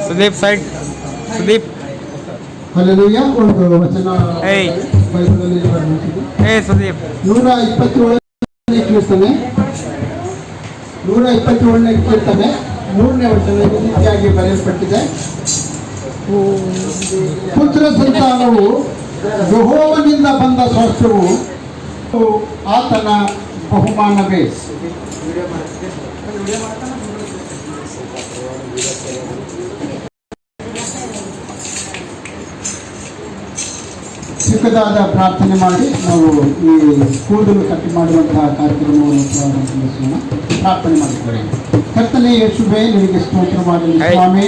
Sudeep side Sudeep hallelujah. ಒಂದು ವಚನ ಬೈಬಲಲ್ಲಿ ಸುದೀಪ್ 127ನೇ ಕೀರ್ತನೆ 127ನೇ ಕೀರ್ತನೆ 3ನೇ ವಚನ ಈ ರೀತಿಯಾಗಿ ಬರೆಯಲ್ಪಟ್ಟಿದೆ. ಪುತ್ರ ಸಂತಾನವು ಯೆಹೋವನಿಂದ ಬಂದ ಸ್ವಾಸ್ಥ್ಯವು ಆತನ ಬಹುಮಾನವೇ. ಚಿಕ್ಕದಾದ ಪ್ರಾರ್ಥನೆ ಮಾಡಿ ನಾವು ಈ ಕೂದಲು ಕಟ್ಟಿ ಮಾಡುವಂತಹ ಕಾರ್ಯಕ್ರಮವನ್ನು ಪ್ರಾರಂಭಿಸೋಣ. ಪ್ರಾರ್ಥನೆ ಮಾಡಿದ್ದೇವೆ. ಕರ್ತನೇ ಯೇಸುವೇ, ನಿನಗೆ ಸ್ತೋತ್ರವಾಗಲಿ ಸ್ವಾಮಿ.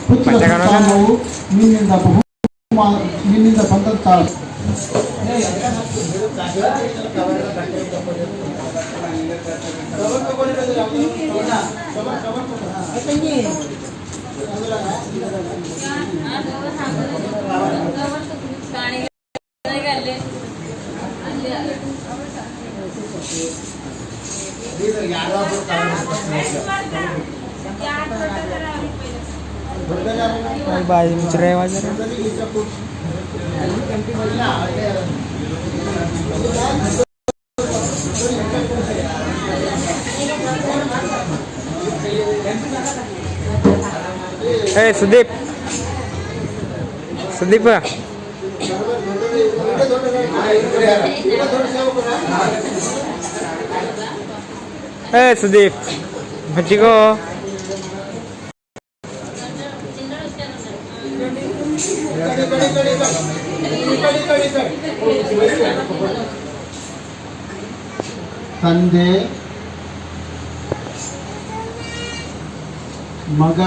ಪುತ್ರ ಸಂತಾನವು ನಿನ್ನಿಂದ ಬಂದಂತಹ बाजी मुचरे आवाज सुदीप सुदीप सुदीप भज्जी को ತಂದೆ ಮಗ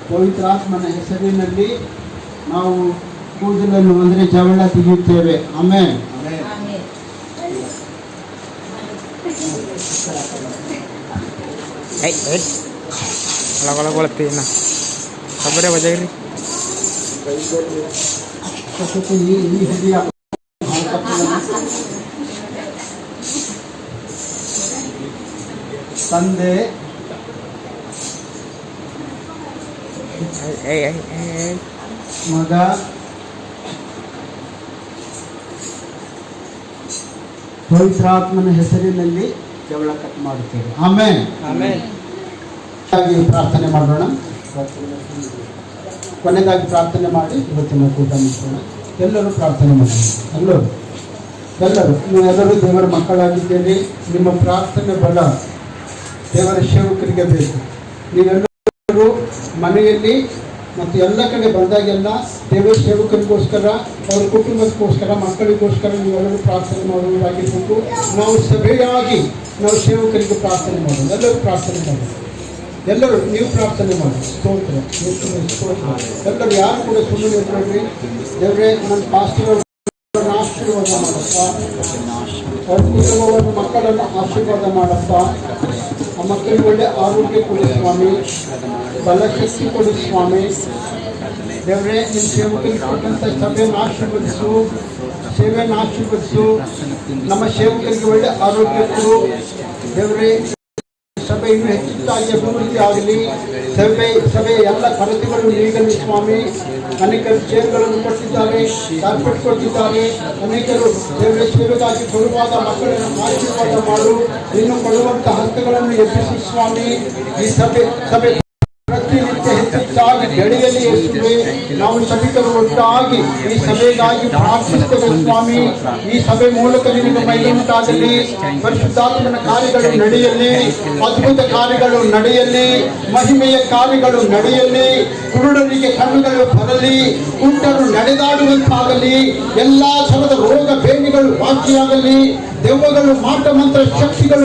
ಪವಿತ್ರಾತ್ಮನ ಹೆಸರಿನಲ್ಲಿ ನಾವು ಕೂದಲನ್ನು ಅಂದರೆ ಜವಳ ತೆಗೆಯುತ್ತೇವೆ. ಆಮೆನ್. खबर बजाई ತಂದೆ ಮಗ ಪವಿತ್ರಾತ್ಮನ ಹೆಸರಿನಲ್ಲಿ ಜವಳ ಕಟ್ ಮಾಡುತ್ತೇವೆ. ಆಮೆನ್. ಪ್ರಾರ್ಥನೆ ಮಾಡೋಣ. ಕೊನೆಯದಾಗಿ ಪ್ರಾರ್ಥನೆ ಮಾಡಿ ಇವತ್ತಿನ ಕೂಟ ಮುಗಿಸೋಣ. ಎಲ್ಲರೂ ಪ್ರಾರ್ಥನೆ ಮಾಡೋಣ. ಎಲ್ಲರೂ ದೇವರ ಮಕ್ಕಳಾಗಿದ್ದೇವೆ. ನಿಮ್ಮ ಪ್ರಾರ್ಥನೆ ಬಲ ದೇವರ ಸೇವಕರಿಗೆ ಬೇಕು. ನೀವೆಲ್ಲರೂ ಮನೆಯಲ್ಲಿ ಮತ್ತು ಎಲ್ಲ ಕಡೆ ಬಂದಾಗೆಲ್ಲ ದೇವರ ಸೇವಕರಿಗೋಸ್ಕರ, ಅವರ ಕುಟುಂಬಕ್ಕೋಸ್ಕರ, ಮಕ್ಕಳಿಗೋಸ್ಕರ ನೀವೆಲ್ಲರೂ ಪ್ರಾರ್ಥನೆ ಮಾಡುವುದಾಗಿರ್ಬೇಕು. ನಾವು ಸಭೆಯಾಗಿ ನಾವು ಸೇವಕರಿಗೆ ಪ್ರಾರ್ಥನೆ ಮಾಡೋಣ. ಎಲ್ಲರೂ ಪ್ರಾರ್ಥನೆ ಮಾಡೋಣ. ಎಲ್ಲರೂ ನೀವು ಪ್ರಾರ್ಥನೆ ಮಾಡಿ. ಸ್ತೋತ್ರ ಎಲ್ಲರೂ ಯಾರು ಕೂಡ ಸುಮ್ಮನೆ ಇರಬೇಡ್ರಿ. ದೇವರೇ, ನನ್ನ ಪಾಸ್ಟರ್ ಆಶೀರ್ವಾದ ಮಾಡಪ್ಪ. ಅವ್ರ ಕುಟುಂಬವನ್ನು ಮಕ್ಕಳನ್ನು ಆಶೀರ್ವಾದ ಮಾಡಪ್ಪ. ಆ ಮಕ್ಕಳಿಗೆ ಒಳ್ಳೆ ಆರೋಗ್ಯ ಕೊಡಿ ಸ್ವಾಮಿ, ಬಲಶಕ್ತಿ ಕೊಡಿ ಸ್ವಾಮಿ. ದೇವರೇ, ನಿಮ್ಮ ಸೇವಕರಿಗೆ ಕೊಟ್ಟಂಥ ಸಭೆಯನ್ನು ಆಶೀರ್ವದಿಸು, ಸೇವೆಯನ್ನು ಆಶೀರ್ವದಿಸು. ನಮ್ಮ ಸೇವಕರಿಗೆ ಒಳ್ಳೆ ಆರೋಗ್ಯ ಕೊಡು ದೇವರೇ. ಸಭೆ ಇನ್ನೂ ಹೆಚ್ಚಾಗಿ ಅಭಿವೃದ್ಧಿ ಆಗಲಿ. ಸಭೆಯ ಎಲ್ಲ ಕೊರತೆಗಳು ನೀಗಲಿ ಸ್ವಾಮಿ. ಅನೇಕರು ಚೇರ್ಗಳನ್ನು ಕೊಟ್ಟಿದ್ದಾರೆ, ಕಾರ್ಪೆಟ್ ಕೊಟ್ಟಿದ್ದಾರೆ. ಅನೇಕರು ದೇವರ ಸೇವೆಗಾಗಿ ಕೊಡುವಾಗ ಮಕ್ಕಳನ್ನು ಆಶೀರ್ವಾದ ಮಾಡು. ಇನ್ನು ಕೊಡುವಂಥ ಹಸ್ತಗಳನ್ನು ಎಬ್ಬಿಸಿ ಸ್ವಾಮಿ. ಈ ಸಭೆ ಪ್ರತಿನಿತ್ಯ ಹೆಚ್ಚಾಗಿ ಬೆಳೆಯಲಿ ಯೇಸುವೆ. ನಾವು ಸಭಿಕರು ಒಟ್ಟಾಗಿ ಈ ಸಭೆಗಾಗಿ ಪ್ರಾರ್ಥಿಸುತ್ತೇವೆ ಸ್ವಾಮಿ. ಈ ಸಭೆ ಮೂಲಕ ನಿನಗೆ ಮಹಿಮೆ ಉಂಟಾಗಲಿ. ಪರಿಶುದ್ಧಾತ್ಮನ ಕಾರ್ಯಗಳು ನಡೆಯಲಿ, ಅದ್ಭುತ ಕಾರ್ಯಗಳು ನಡೆಯಲಿ, ಮಹಿಮೆಯ ಕಾರ್ಯಗಳು ನಡೆಯಲಿ. ಕುರುಡರಿಗೆ ಕಣ್ಣುಗಳು ಬರಲಿ, ಕುಂಟರು ನಡೆದಾಡುವಂತಾಗಲಿ. ಎಲ್ಲಾ ಥರದ ರೋಗ ಬೇನೆಗಳು ವಾಸಿಯಾಗಲಿ. ದೆವ್ವಗಳು ಮಾಟ ಮಂತ್ರ ಶಕ್ತಿಗಳು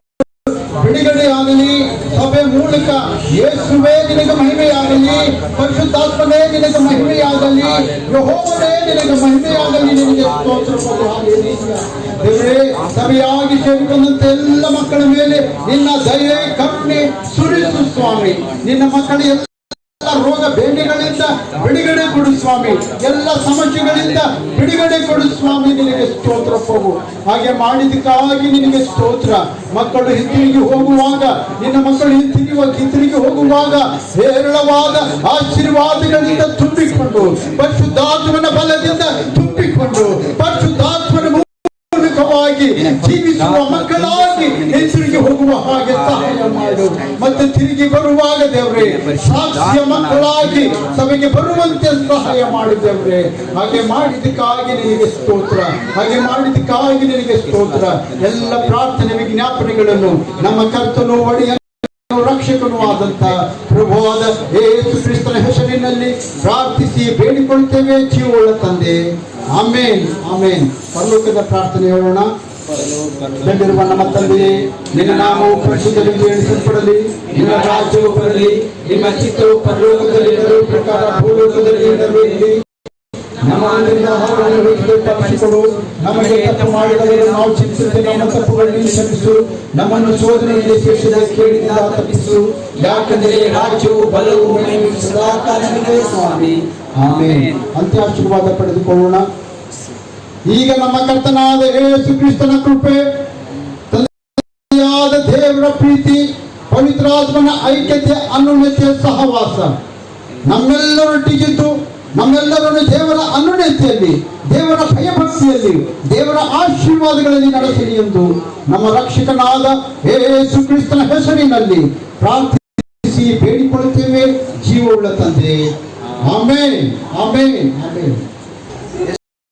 ಬಿಡುಗಡೆ ಆಗಲಿ. ಸಭೆ ಮೂಲಕ ಯೇಸುವೇ ನಿನಗೆ ಮಹಿಮೆಯಾಗಲಿ. ಪರಿಶುದ್ಧಾತ್ಮನೇ ನಿನಗೆ ಮಹಿಮೆಯಾಗಲಿ. ಯೆಹೋವನೇ ನಿನಗೆ ಮಹಿಮೆಯಾಗಲಿ. ನಿನಗೆ ಸ್ತೋತ್ರ. ದೇವರೇ, ಸಭೆಯಾಗಿ ಸೇರಿಕೊಂಡಂತ ಎಲ್ಲ ಮಕ್ಕಳ ಮೇಲೆ ನಿನ್ನ ದಯೆ ಕರುಣೆ ಸುರಿಸು ಸ್ವಾಮಿ. ನಿನ್ನ ಮಕ್ಕಳ ಎಲ್ಲ ರೋಗ ಬೇನೆಗಳಿಂದ ಬಿಡುಗಡೆ ಕೊಡು ಸ್ವಾಮಿ, ಎಲ್ಲ ಸಮಸ್ಯೆಗಳಿಂದ ಬಿಡುಗಡೆ ಕೊಡು ಸ್ವಾಮಿ. ನಿನಗೆ ಸ್ತೋತ್ರ ಪ್ರಭು. ಹಾಗೆ ಮಾಡಿದಕ್ಕಾಗಿ ನಿನಗೆ ಸ್ತೋತ್ರ. ಮಕ್ಕಳು ಹಿಂತಿರುಗಿ ಹೋಗುವಾಗ, ನಿನ್ನ ಮಕ್ಕಳು ಹಿಂತಿರುಗಿ ಹೋಗುವಾಗ ಹೇರಳವಾದ ಆಶೀರ್ವಾದಗಳಿಂದ ತುಂಬಿಕೊಂಡು, ಪರಿಶುದ್ಧಾತ್ಮನ ಬಲದಿಂದ ತುಂಬಿಕೊಂಡು, ಪರಿಶುದ್ಧಾತ್ಮನ ಮೂಲಕವಾಗಿ ಜೀವಿಸುವ ಮಕ್ಕಳಾಗಿ ಹಿಂತಿರುಗಿ ಹೋಗುವ ಹಾಗೆ ಸಹಾಯ ಮಾಡು. ಮತ್ತೆ ತಿರುಗಿ ಬರುವಾಗ ದೇವ್ರೆ ಸಾಕ್ಷ್ಯ ಮಕ್ಕಳಾಗಿ ಸಭೆಗೆ ಬರುವಂತೆ ಸಹಾಯ ಮಾಡು ದೇವ್ರೆ. ಹಾಗೆ ಮಾಡಿದಕ್ಕಾಗಿ ನಿನಗೆ ಸ್ತೋತ್ರ, ಹಾಗೆ ಮಾಡಿದಕ್ಕಾಗಿ ನಿನಗೆ ಸ್ತೋತ್ರ. ಎಲ್ಲ ಪ್ರಾರ್ಥನೆ ವಿಜ್ಞಾಪನೆಗಳನ್ನು ನಮ್ಮ ಕರ್ತನು ಒಡೆಯ ರಕ್ಷಕನೂ ಆದಂತ ಪ್ರಭುವಾದ ಯೇಸು ಕ್ರಿಸ್ತನ ಹೆಸರಿನಲ್ಲಿ ಪ್ರಾರ್ಥಿಸಿ ಬೇಡಿಕೊಳ್ಳುತ್ತೇವೆ ಜೀವವುಳ್ಳ ತಂದೆ. ಆಮೇನ್, ಆಮೇನ್. ಪರಲೋಕದ ಪ್ರಾರ್ಥನೆ ಹೇಳೋಣ. ಬೆಂದಿರುವ ನಮ್ಮ ತಂದೆಯೇ, ನಿನ್ನ ನಾಮವು ಪರಿಶುದ್ಧವೆಂದು ಎಣಿಸಲ್ಪಡಲಿ, ನಿನ್ನ ರಾಜ್ಯವು ಬರಲಿ, ನಿಮ್ಮ ಚಿತ್ತವು ಪರಲೋಕದಲ್ಲಿ ಇರುವ ಪ್ರಕಾರ ಭೂಲೋಕದಲ್ಲಿ ನೆರವೇರಲಿ. ನಮ್ಮ ಆಹಾರವನ್ನು ತಪ್ಪಿಸಿಕೊಡು, ನಮಗೆ ತಪ್ಪು ಮಾಡಿದರೆ ನಾವು ಚಿಂತಿಸುತ್ತೆ ನಮ್ಮ ತಪ್ಪುಗಳನ್ನು ಕ್ಷಮಿಸು, ನಮ್ಮನ್ನು ಶೋಧನೆಯಲ್ಲಿ ಸೇರಿಸಿದ ಕೇಳಿದ ತಪ್ಪಿಸು, ಯಾಕಂದರೆ ರಾಜ್ಯವು ಬಲವು ಮಹಿಮೆಯು ಸದಾಕಾಲ ನಿನಗೆ ಸ್ವಾಮಿ. ಆಮೆನ್. ಅಂತ್ಯಾಶೀರ್ವಾದ ಪಡೆದುಕೊಳ್ಳೋಣ. ಈಗ ನಮ್ಮ ಕರ್ತನಾದ ಯೇಸು ಕ್ರಿಸ್ತನ ಕೃಪೆ, ತಂದೆಯಾದ ದೇವರ ಪ್ರೀತಿ, ಪವಿತ್ರಾತ್ಮನ ಐಕ್ಯತೆ, ಅನ್ಯೋನ್ಯತೆಯ ಸಹವಾಸ ನಮ್ಮೆಲ್ಲರೊಟ್ಟಿಗಿದ್ದು ನಮ್ಮೆಲ್ಲರನ್ನು ದೇವರ ಅನ್ಯೋನ್ಯತೆಯಲ್ಲಿ, ದೇವರ ಭಯಭಕ್ತಿಯಲ್ಲಿ, ದೇವರ ಆಶೀರ್ವಾದಗಳಲ್ಲಿ ನಡೆಸಲಿ ಎಂದು ನಮ್ಮ ರಕ್ಷಕನಾದ ಯೇಸು ಕ್ರಿಸ್ತನ ಹೆಸರಿನಲ್ಲಿ ಪ್ರಾರ್ಥಿಸಿ ಬೇಡಿಕೊಳ್ಳುತ್ತೇವೆ ಜೀವವುಳ್ಳ ತಂದೆ. Amen, amen, amen.